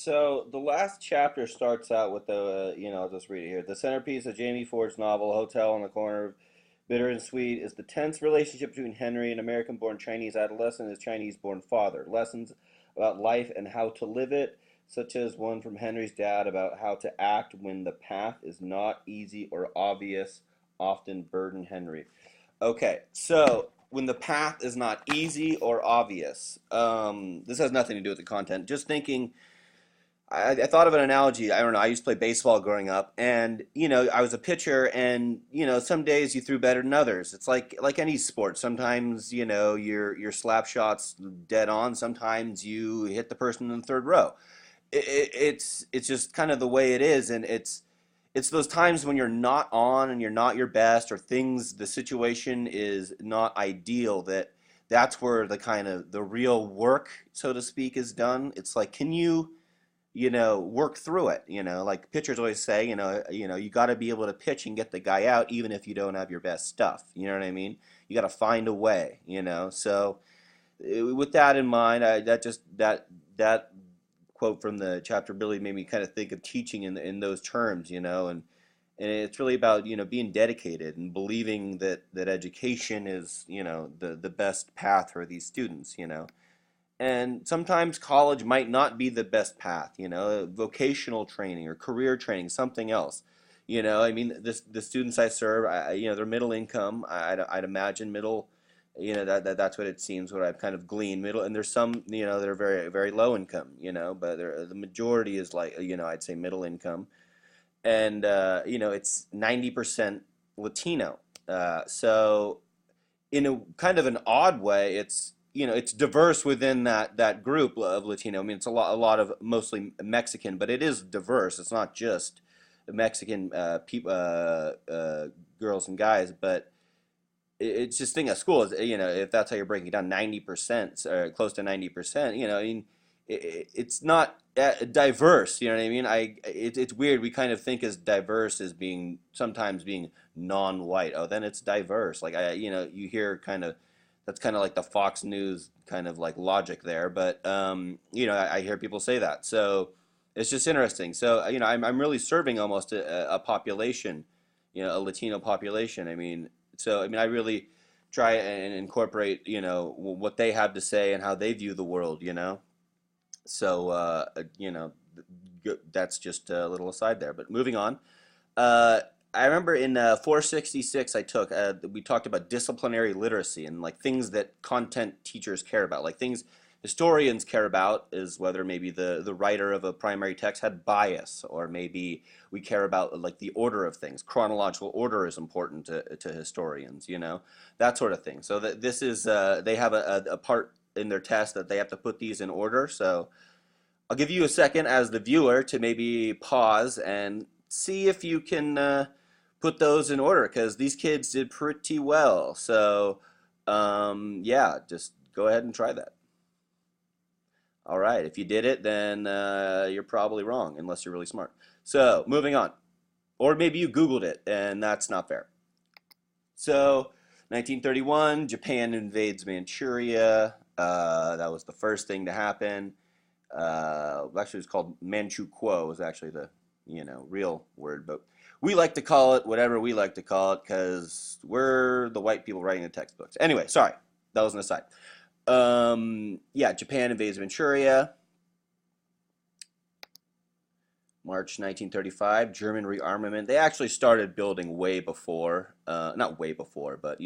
So the last chapter starts out with I'll just read it here. The centerpiece of Jamie Ford's novel, Hotel on the Corner of Bitter and Sweet, is the tense relationship between Henry, an American-born Chinese adolescent, and his Chinese-born father. Lessons about life and how to live it, such as one from Henry's dad about how to act when the path is not easy or obvious, often burden Henry. Okay, so when the path is not easy or obvious, this has nothing to do with the content. Just thinking I thought of an analogy. I don't know. I used to play baseball growing up, and I was a pitcher, and some days you threw better than others. It's like any sport. Sometimes your slap shots dead on. Sometimes you hit the person in the third row. It's just kind of the way it is, and it's those times when you're not on and you're not your best, or the situation is not ideal. That's where the kind of the real work, so to speak, is done. It's like, can you? Work through it. Like pitchers always say, you got to be able to pitch and get the guy out, even if you don't have your best stuff. You know what I mean? You got to find a way. So with that in mind, that quote from the chapter really made me kind of think of teaching in those terms. And it's really about being dedicated and believing that education is the best path for these students. And sometimes college might not be the best path, vocational training or career training, something else. I mean, the students I serve, they're middle income. I'd imagine middle, that's what it seems, what I've kind of gleaned, middle. And there's some, that are very, very low income, but the majority is like, I'd say middle income. And, it's 90% Latino. So in a kind of an odd way, it's diverse within that group of Latino. I mean, it's a lot of mostly Mexican, but it is diverse. It's not just Mexican people, girls and guys, but it's just thing at school is if that's how you're breaking it down, 90% or close to 90%. I mean, it's not diverse. You know what I mean? It's weird. We kind of think as diverse as being sometimes being non-white. Oh, then it's diverse. Like you hear kind of that's kind of like the Fox News kind of like logic there. But I hear people say that, so it's just interesting. So I'm really serving almost a population, a Latino population. I really try and incorporate what they have to say and how they view the world. So that's just a little aside there. But moving on. Uh, I remember in 466 we talked about disciplinary literacy and like things that content teachers care about, like things historians care about is whether maybe the writer of a primary text had bias, or maybe we care about like the order of things. Chronological order is important to historians, that sort of thing. So that this is they have a part in their test that they have to put these in order. So I'll give you a second as the viewer to maybe pause and see if you can put those in order, because these kids did pretty well. So, yeah, just go ahead and try that. All right, if you did it, then you're probably wrong, unless you're really smart. So, moving on. Or maybe you Googled it, and that's not fair. So, 1931, Japan invades Manchuria. That was the first thing to happen. Actually, it was called Manchukuo, was actually the real word, but we like to call it whatever we like to call it because we're the white people writing the textbooks. Anyway, sorry, that was an aside. Yeah, Japan invades Manchuria. March 1935, German rearmament. They actually started building way before, not way before, but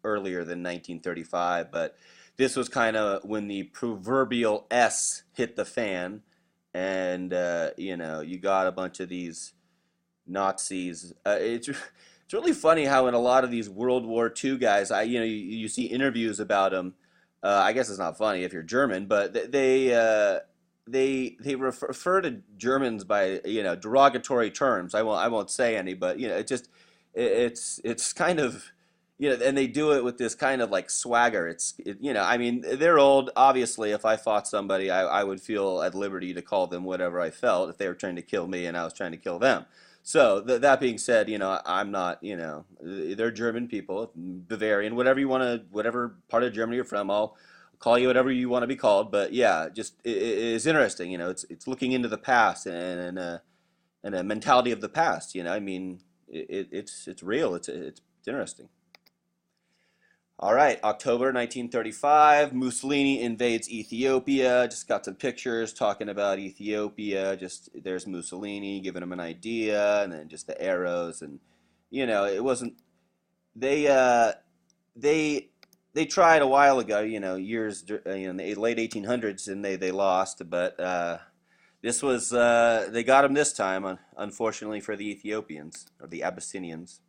earlier than 1935. But this was kind of when the proverbial S hit the fan, and you got a bunch of these Nazis. It's really funny how in a lot of these World War II guys, you see interviews about them. I guess it's not funny if you're German, but they refer to Germans by derogatory terms. I won't say any, but it's kind of and they do it with this kind of like swagger. I mean, they're old. Obviously, if I fought somebody, I would feel at liberty to call them whatever I felt if they were trying to kill me and I was trying to kill them. So that being said, I'm not, they're German people, Bavarian, whatever you want to, whatever part of Germany you're from, I'll call you whatever you want to be called, but yeah, just it's interesting. It's looking into the past and a mentality of the past. I mean, it's real. It's interesting. All right, October 1935, Mussolini invades Ethiopia. Just got some pictures talking about Ethiopia. Just there's Mussolini giving him an idea, and then just the arrows, and it wasn't. They they they tried a while ago, in the late 1800s, and they lost. But this was they got him this time, unfortunately for the Ethiopians or the Abyssinians.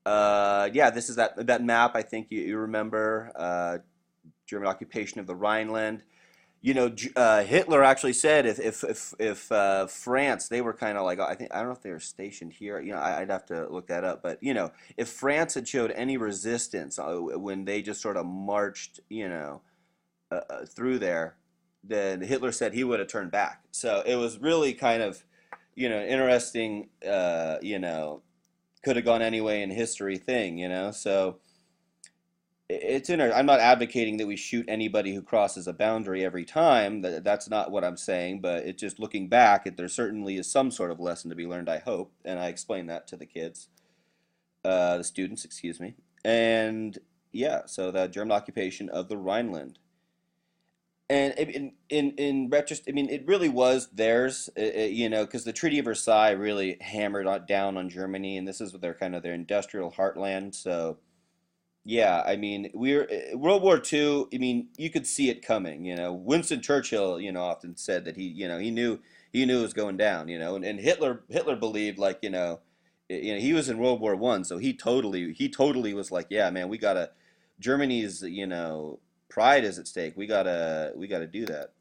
Yeah, this is that map. I think you remember German occupation of the Rhineland. Hitler actually said if France, they were kind of like, I don't know if they were stationed here. I'd have to look that up. But if France had showed any resistance when they just sort of marched, through there, then Hitler said he would have turned back. So it was really kind of, interesting. Could have gone anyway in history thing. So it's interesting. I'm not advocating that we shoot anybody who crosses a boundary every time. That's not what I'm saying, but it's just looking back, there certainly is some sort of lesson to be learned, I hope, and I explain that to the kids, the students, excuse me. And yeah, so the German occupation of the Rhineland. And in retrospect, I mean, it really was theirs, because the Treaty of Versailles really hammered down on Germany, and this is their kind of their industrial heartland. So yeah, I mean, World War II. I mean, you could see it coming. Winston Churchill, often said that he knew it was going down. And Hitler believed like he was in World War I, so he totally was like, yeah, man, we gotta Germany's pride is at stake. We gotta do that.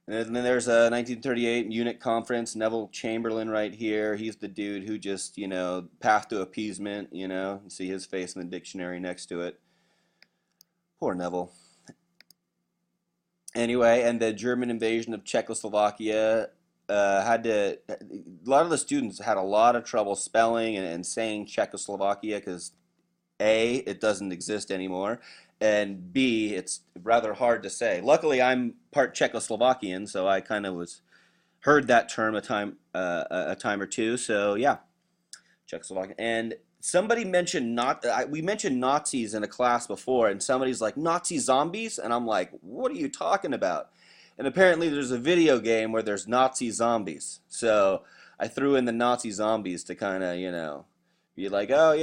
And then there's a 1938 Munich conference. Neville Chamberlain right here. He's the dude who just, path to appeasement, You see his face in the dictionary next to it. Poor Neville. Anyway, and the German invasion of Czechoslovakia a lot of the students had a lot of trouble spelling and saying Czechoslovakia because A, it doesn't exist anymore, and B, it's rather hard to say. Luckily, I'm part Czechoslovakian, so I kind of was heard that term a time or two. So yeah, Czechoslovakia. And somebody mentioned we mentioned Nazis in a class before, and somebody's like Nazi zombies, and I'm like, what are you talking about? And apparently, there's a video game where there's Nazi zombies. So I threw in the Nazi zombies to kind of be like, oh yeah.